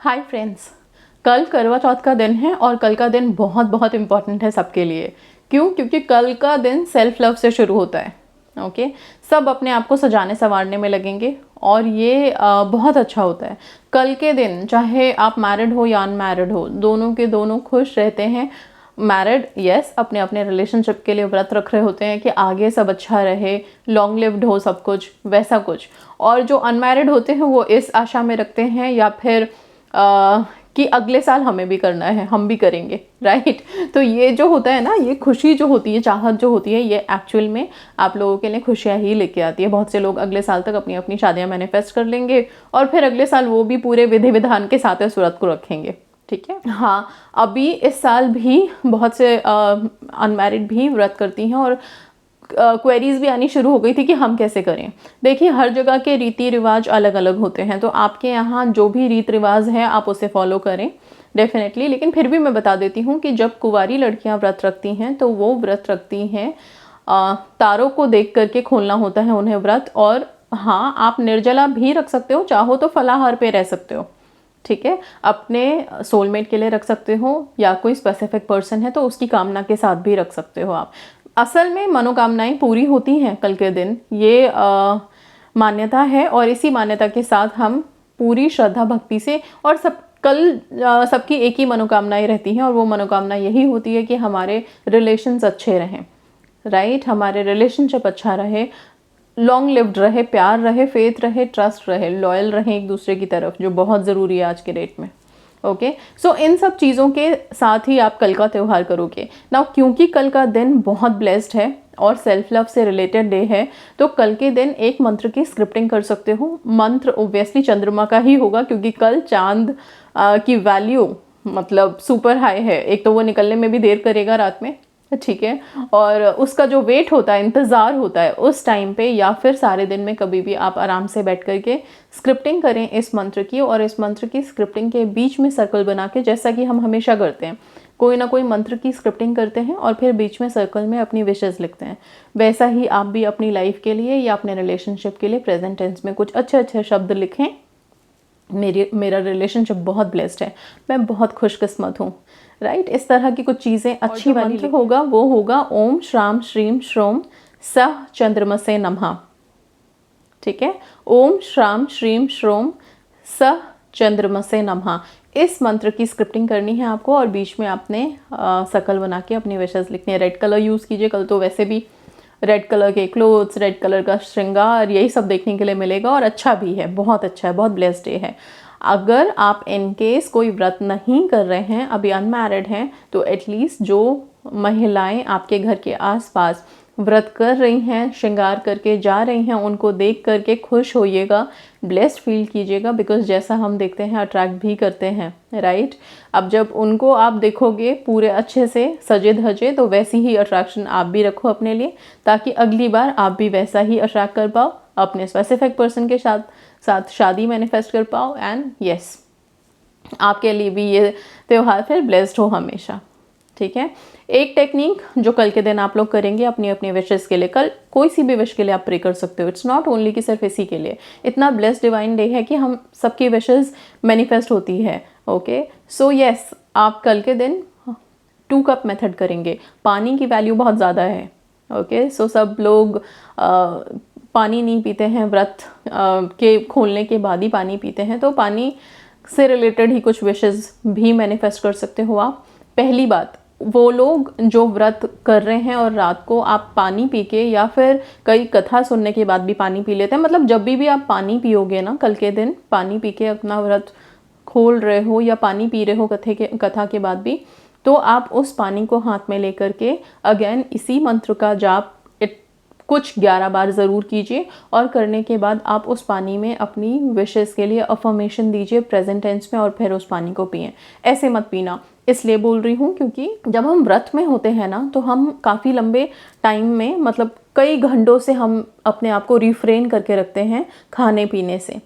Hi friends, कल करवा चौथ का दिन है और कल का दिन बहुत बहुत इम्पॉर्टेंट है सबके लिए। क्यों? क्योंकि कल का दिन सेल्फ लव से शुरू होता है। ओके, सब अपने आप को सजाने संवारने में लगेंगे और ये बहुत अच्छा होता है। कल के दिन चाहे आप मैरिड हो या अनमैरिड हो, दोनों के दोनों खुश रहते हैं। मैरिड यस, अपने अपने रिलेशनशिप के लिए व्रत रख रहे होते हैं कि आगे सब अच्छा रहे, लॉन्ग लिव्ड हो सब कुछ, वैसा कुछ। और जो अनमैरिड होते हैं वो इस आशा में रखते हैं या फिर कि अगले साल हमें भी करना है, हम भी करेंगे, राइट। तो ये जो होता है ना, ये खुशी जो होती है, चाहत जो होती है, ये एक्चुअल में आप लोगों के लिए खुशियाँ ही लेके आती है। बहुत से लोग अगले साल तक अपनी अपनी शादियाँ मैनिफेस्ट कर लेंगे और फिर अगले साल वो भी पूरे विधि विधान के साथ इस व्रत को रखेंगे। ठीक है। हाँ, अभी इस साल भी बहुत से अनमैरिड भी व्रत करती हैं और क्वेरीज भी आनी शुरू हो गई थी कि हम कैसे करें। देखिए, हर जगह के रीति रिवाज अलग अलग होते हैं, तो आपके यहाँ जो भी रीति रिवाज है आप उसे फॉलो करें डेफिनेटली। लेकिन फिर भी मैं बता देती हूँ कि जब कुंवारी लड़कियाँ व्रत रखती हैं तो वो व्रत रखती हैं तारों को देख करके खोलना होता है उन्हें व्रत। और हाँ, आप निर्जला भी रख सकते हो, चाहो तो फलाहार पे रह सकते हो। ठीक है, अपने सोलमेट के लिए रख सकते हो या कोई स्पेसिफिक पर्सन है तो उसकी कामना के साथ भी रख सकते हो आप। असल में मनोकामनाएं पूरी होती हैं कल के दिन, ये मान्यता है। और इसी मान्यता के साथ हम पूरी श्रद्धा भक्ति से और सबकी एक ही मनोकामनाएं रहती हैं और वो मनोकामना यही होती है कि हमारे रिलेशंस अच्छे रहें, राइट। हमारे रिलेशनशिप अच्छा रहे, लॉन्ग लिव्ड रहे, प्यार रहे, फेथ रहे, ट्रस्ट रहे, लॉयल रहे एक दूसरे की तरफ, जो बहुत ज़रूरी है आज के डेट में। ओके, सो इन सब चीज़ों के साथ ही आप कल का त्यौहार करोगे ना। क्योंकि कल का दिन बहुत ब्लेस्ड है और सेल्फ लव से रिलेटेड डे है, तो कल के दिन एक मंत्र की स्क्रिप्टिंग कर सकते हो। मंत्र ओब्वियसली चंद्रमा का ही होगा क्योंकि कल चांद की वैल्यू मतलब सुपर हाई है। एक तो वो निकलने में भी देर करेगा रात में, ठीक है, और उसका जो वेट होता है, इंतज़ार होता है उस टाइम पे, या फिर सारे दिन में कभी भी आप आराम से बैठ करके स्क्रिप्टिंग करें इस मंत्र की। और इस मंत्र की स्क्रिप्टिंग के बीच में सर्कल बना के, जैसा कि हम हमेशा करते हैं, कोई ना कोई मंत्र की स्क्रिप्टिंग करते हैं और फिर बीच में सर्कल में अपनी विशेज़ लिखते हैं, वैसा ही आप भी अपनी लाइफ के लिए या अपने रिलेशनशिप के लिए प्रेजेंट टेंस में कुछ अच्छे अच्छे शब्द लिखें। मेरा रिलेशनशिप बहुत ब्लेस्ड है, मैं बहुत खुशकिस्मत हूँ, राइट। इस तरह की कुछ चीज़ें अच्छी वाली जो होगा वो होगा ओम श्राम श्रीम श्रोम सह चंद्रमसे नमः। ठीक है, ओम श्राम श्रीम श्रोम सह चंद्रमसे नमः। इस मंत्र की स्क्रिप्टिंग करनी है आपको और बीच में आपने सर्कल बना के अपनी विशेष लिखनी है। रेड कलर यूज़ कीजिए, कल तो वैसे भी रेड कलर के क्लोथ्स, रेड कलर का श्रृंगार, यही सब देखने के लिए मिलेगा और अच्छा भी है, बहुत अच्छा है, बहुत ब्लेस्ड डे है। अगर आप इन केस कोई व्रत नहीं कर रहे हैं, अभी अनमैरिड हैं, तो एटलीस्ट जो महिलाएं आपके घर के आसपास व्रत कर रही हैं, श्रृंगार करके जा रही हैं, उनको देख करके खुश होइएगा, ब्लेस्ड फील कीजिएगा। बिकॉज जैसा हम देखते हैं अट्रैक्ट भी करते हैं, राइट। अब जब उनको आप देखोगे पूरे अच्छे से सजे धजे, तो वैसी ही अट्रैक्शन आप भी रखो अपने लिए, ताकि अगली बार आप भी वैसा ही अट्रैक्ट कर पाओ, अपने स्पेसिफिक पर्सन के साथ शादी मैनिफेस्ट कर पाओ। एंड यस, आपके लिए भी ये त्यौहार फिर ब्लेस्ड हो हमेशा। ठीक है, एक टेक्निक जो कल के दिन आप लोग करेंगे अपनी अपनी विशेस के लिए, कल कोई सी भी विश के लिए आप प्रे कर सकते हो। इट्स नॉट ओनली कि सिर्फ इसी के लिए, इतना ब्लेस्ड डिवाइन डे है कि हम सबकी विशेस मैनिफेस्ट होती है। ओके, सो यस, आप कल के दिन 2 कप मेथड करेंगे। पानी की वैल्यू बहुत ज़्यादा है। ओके, सो सब लोग पानी नहीं पीते हैं, व्रत के खोलने के बाद ही पानी पीते हैं, तो पानी से रिलेटेड ही कुछ विशेस भी मैनिफेस्ट कर सकते हो आप। पहली बात, वो लोग जो व्रत कर रहे हैं और रात को आप पानी पी के या फिर कई कथा सुनने के बाद भी पानी पी लेते हैं, मतलब जब भी आप पानी पियोगे ना कल के दिन, पानी पी के अपना व्रत खोल रहे हो या पानी पी रहे हो कथा के बाद भी, तो आप उस पानी को हाथ में लेकर के अगेन इसी मंत्र का जाप कुछ 11 बार ज़रूर कीजिए। और करने के बाद आप उस पानी में अपनी विशेस के लिए अफर्मेशन दीजिए प्रेजेंट टेंस में और फिर उस पानी को पिएं। ऐसे मत पीना, इसलिए बोल रही हूँ क्योंकि जब हम व्रत में होते हैं ना, तो हम काफ़ी लंबे टाइम में, मतलब कई घंटों से हम अपने आप को रिफ्रेन करके रखते हैं खाने पीने से।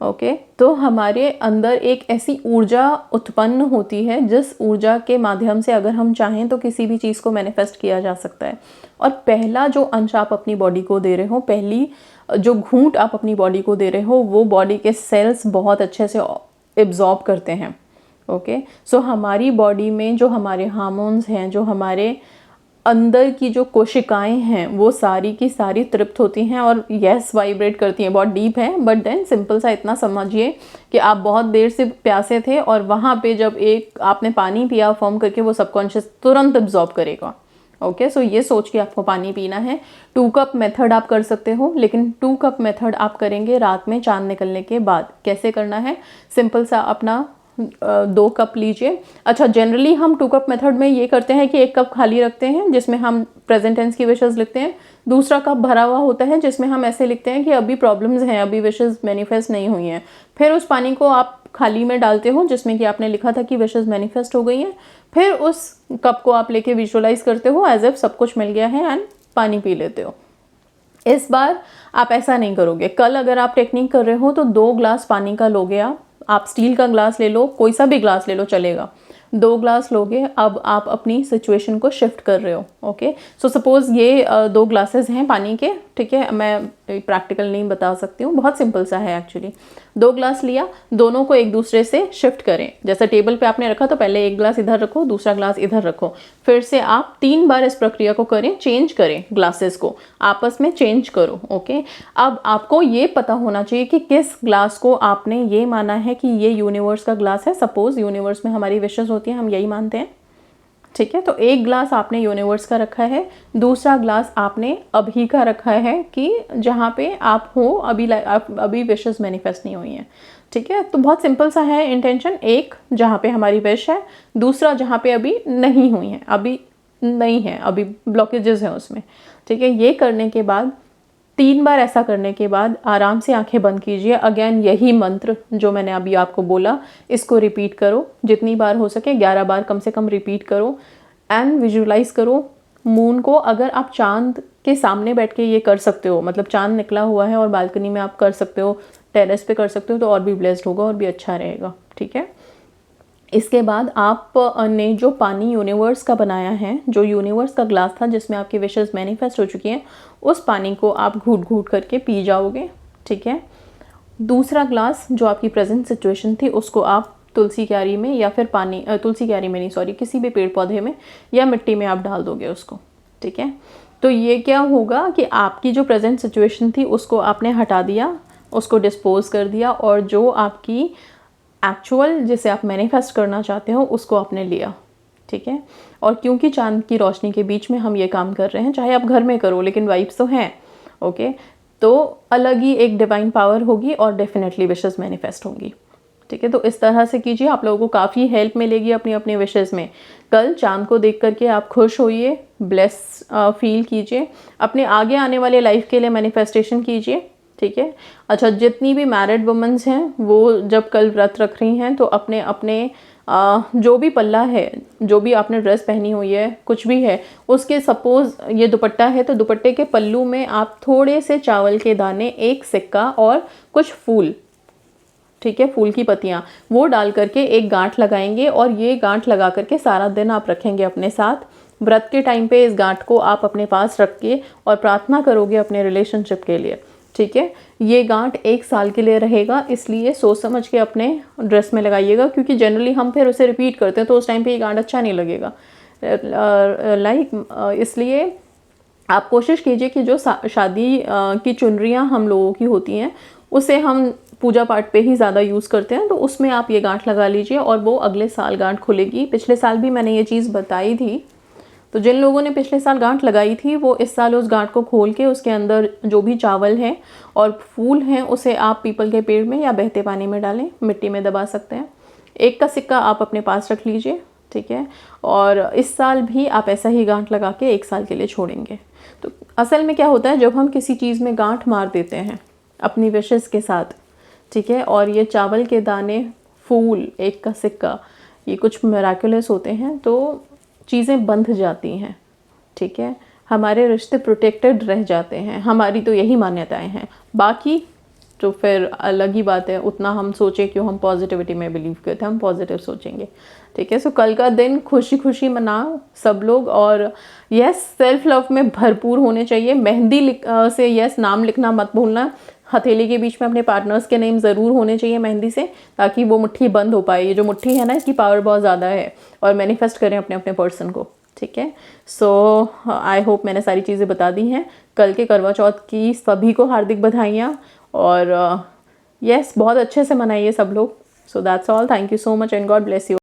ओके, तो हमारे अंदर एक ऐसी ऊर्जा उत्पन्न होती है जिस ऊर्जा के माध्यम से अगर हम चाहें तो किसी भी चीज़ को मैनिफेस्ट किया जा सकता है। और पहला जो अंश आप अपनी बॉडी को दे रहे हो, पहली जो घूंट आप अपनी बॉडी को दे रहे हो, वो बॉडी के सेल्स बहुत अच्छे से एब्जॉर्ब करते हैं। ओके, सो हमारी बॉडी में जो हमारे हार्मोन्स हैं, जो हमारे अंदर की जो कोशिकाएं हैं, वो सारी की सारी तृप्त होती हैं और यस वाइब्रेट करती हैं। बहुत डीप है, बट देन सिंपल सा इतना समझिए कि आप बहुत देर से प्यासे थे और वहाँ पे जब एक आपने पानी पिया फॉर्म करके, वो सबकॉन्शियस तुरंत एब्जॉर्ब करेगा। ओके, सो ये सोच के आपको पानी पीना है। 2 कप मेथड आप कर सकते हो, लेकिन 2 कप मेथड आप करेंगे रात में चांद निकलने के बाद। कैसे करना है, सिंपल सा अपना 2 कप लीजिए। अच्छा, जनरली हम 2 कप मेथड में ये करते हैं कि 1 कप खाली रखते हैं जिसमें हम प्रेजेंट टेंस की विशेज़ लिखते हैं, दूसरा कप भरा हुआ होता है जिसमें हम ऐसे लिखते हैं कि अभी प्रॉब्लम्स हैं, अभी विशेज़ मैनिफेस्ट नहीं हुई हैं। फिर उस पानी को आप खाली में डालते हो जिसमें कि आपने लिखा था कि विशेज़ मैनिफेस्ट हो गई हैं। फिर उस कप को आप लेके विजुअलाइज करते हो एज इफ सब कुछ मिल गया है एंड पानी पी लेते हो। इस बार आप ऐसा नहीं करोगे। कल अगर आप टेक्निक कर रहे हो तो 2 ग्लास पानी का लोगे आप स्टील का ग्लास ले लो, कोई सा भी ग्लास ले लो चलेगा। 2 ग्लास लोगे। अब आप अपनी सिचुएशन को शिफ्ट कर रहे हो। ओके, सो सपोज ये 2 ग्लासेस हैं पानी के, ठीक है, मैं प्रैक्टिकल नहीं बता सकती हूँ, बहुत सिंपल सा है एक्चुअली। 2 ग्लास लिया, दोनों को एक दूसरे से शिफ्ट करें। जैसे टेबल पे आपने रखा तो पहले 1 ग्लास इधर रखो, दूसरा ग्लास इधर रखो। फिर से आप 3 बार इस प्रक्रिया को करें, चेंज करें, ग्लासेस को आपस में चेंज करो। ओके, अब आपको ये पता होना चाहिए कि किस ग्लास को आपने ये माना है कि ये यूनिवर्स का ग्लास है। सपोज यूनिवर्स में हमारी विशेष होती हैं, हम यही मानते हैं, ठीक है। तो 1 ग्लास आपने यूनिवर्स का रखा है, दूसरा ग्लास आपने अभी का रखा है कि जहाँ पे आप हो अभी विशेस मैनिफेस्ट नहीं हुई हैं, ठीक है। तो बहुत सिंपल सा है इंटेंशन। एक जहाँ पे हमारी विश है, दूसरा जहाँ पे अभी नहीं हुई है, अभी नहीं है, अभी ब्लॉकेजेस हैं उसमें, ठीक है। ये करने के बाद 3 बार ऐसा करने के बाद आराम से आंखें बंद कीजिए। अगेन यही मंत्र जो मैंने अभी आपको बोला, इसको रिपीट करो जितनी बार हो सके, 11 बार कम से कम रिपीट करो एंड विजुलाइज करो मून को। अगर आप चांद के सामने बैठ के ये कर सकते हो, मतलब चांद निकला हुआ है और बालकनी में आप कर सकते हो, टेरेस पे कर सकते हो, तो और भी ब्लेस्ड होगा और भी अच्छा रहेगा, ठीक है। इसके बाद आप ने जो पानी यूनिवर्स का बनाया है, जो यूनिवर्स का ग्लास था जिसमें आपकी विशेस मैनिफेस्ट हो चुकी हैं, उस पानी को आप घूट घूट करके पी जाओगे, ठीक है। दूसरा ग्लास जो आपकी प्रेजेंट सिचुएशन थी उसको आप तुलसी क्यारी में या फिर तुलसी क्यारी में नहीं, सॉरी, किसी भी पेड़ पौधे में या मिट्टी में आप डाल दोगे उसको, ठीक है। तो ये क्या होगा कि आपकी जो प्रेजेंट सिचुएशन थी उसको आपने हटा दिया, उसको डिस्पोज कर दिया, और जो आपकी एक्चुअल जिसे आप मैनिफेस्ट करना चाहते हो उसको आपने लिया, ठीक है। और क्योंकि चांद की रोशनी के बीच में हम ये काम कर रहे हैं, चाहे आप घर में करो लेकिन वाइब्स तो हैं, ओके, तो अलग ही एक डिवाइन पावर होगी और डेफिनेटली विशेस मैनिफेस्ट होंगी, ठीक है। तो इस तरह से कीजिए, आप लोगों को काफ़ी हेल्प मिलेगी अपनी अपनी विशेस में। कल चांद को देख करके आप खुश होइए, ब्लेस फील कीजिए, अपने आगे आने वाले लाइफ के लिए मैनिफेस्टेशन कीजिए, ठीक है। अच्छा, जितनी भी मैरिड वुमेन्स हैं वो जब कल व्रत रख रही हैं तो अपने अपने जो भी पल्ला है, जो भी आपने ड्रेस पहनी हुई है, कुछ भी है, उसके सपोज ये दुपट्टा है तो दुपट्टे के पल्लू में आप थोड़े से चावल के दाने, 1 सिक्का और कुछ फूल, ठीक है, फूल की पत्तियाँ, वो डाल करके एक गांठ लगाएंगे और ये गांठ लगा करके सारा दिन आप रखेंगे अपने साथ। व्रत के टाइम पे इस गांठ को आप अपने पास रख के और प्रार्थना करोगे अपने रिलेशनशिप के लिए, ठीक है। ये गांठ 1 साल के लिए रहेगा, इसलिए सोच समझ के अपने ड्रेस में लगाइएगा, क्योंकि जनरली हम फिर उसे रिपीट करते हैं तो उस टाइम पे ये गांठ अच्छा नहीं लगेगा, इसलिए आप कोशिश कीजिए कि जो शादी की चुनरियाँ हम लोगों की होती हैं उसे हम पूजा पाठ पे ही ज़्यादा यूज़ करते हैं, तो उसमें आप ये गांठ लगा लीजिए और वो अगले साल गांठ खुलेगी। पिछले साल भी मैंने ये चीज़ बताई थी, तो जिन लोगों ने पिछले साल गांठ लगाई थी वो इस साल उस गांठ को खोल के उसके अंदर जो भी चावल है और फूल हैं उसे आप पीपल के पेड़ में या बहते पानी में डालें, मिट्टी में दबा सकते हैं। 1 का सिक्का आप अपने पास रख लीजिए, ठीक है। और इस साल भी आप ऐसा ही गांठ लगा के 1 साल के लिए छोड़ेंगे। तो असल में क्या होता है, जब हम किसी चीज़ में गांठ मार देते हैं अपनी विशेस के साथ, ठीक है, और ये चावल के दाने, फूल, 1 का सिक्का, ये कुछ मिराकुलस होते हैं, तो चीज़ें बंध जाती हैं, ठीक है, हमारे रिश्ते प्रोटेक्टेड रह जाते हैं। हमारी तो यही मान्यताएं हैं, बाकी तो फिर अलग ही बात है। उतना हम सोचें क्यों, हम पॉजिटिविटी में बिलीव करते हैं, हम पॉजिटिव सोचेंगे, ठीक है। सो कल का दिन खुशी खुशी मनाओ सब लोग, और यस, सेल्फ लव में भरपूर होने चाहिए। मेहंदी से यस नाम लिखना मत भूलना। हथेली के बीच में अपने पार्टनर्स के नेम ज़रूर होने चाहिए मेहंदी से, ताकि वो मुट्ठी बंद हो पाए। ये जो मुट्ठी है ना, इसकी पावर बहुत ज़्यादा है, और मैनिफेस्ट करें अपने अपने पर्सन को, ठीक है। सो आई होप मैंने सारी चीज़ें बता दी हैं। कल के करवा चौथ की सभी को हार्दिक बधाइयाँ, और यस बहुत अच्छे से मनाइए सब लोग। So that's all, thank you so much and God bless you.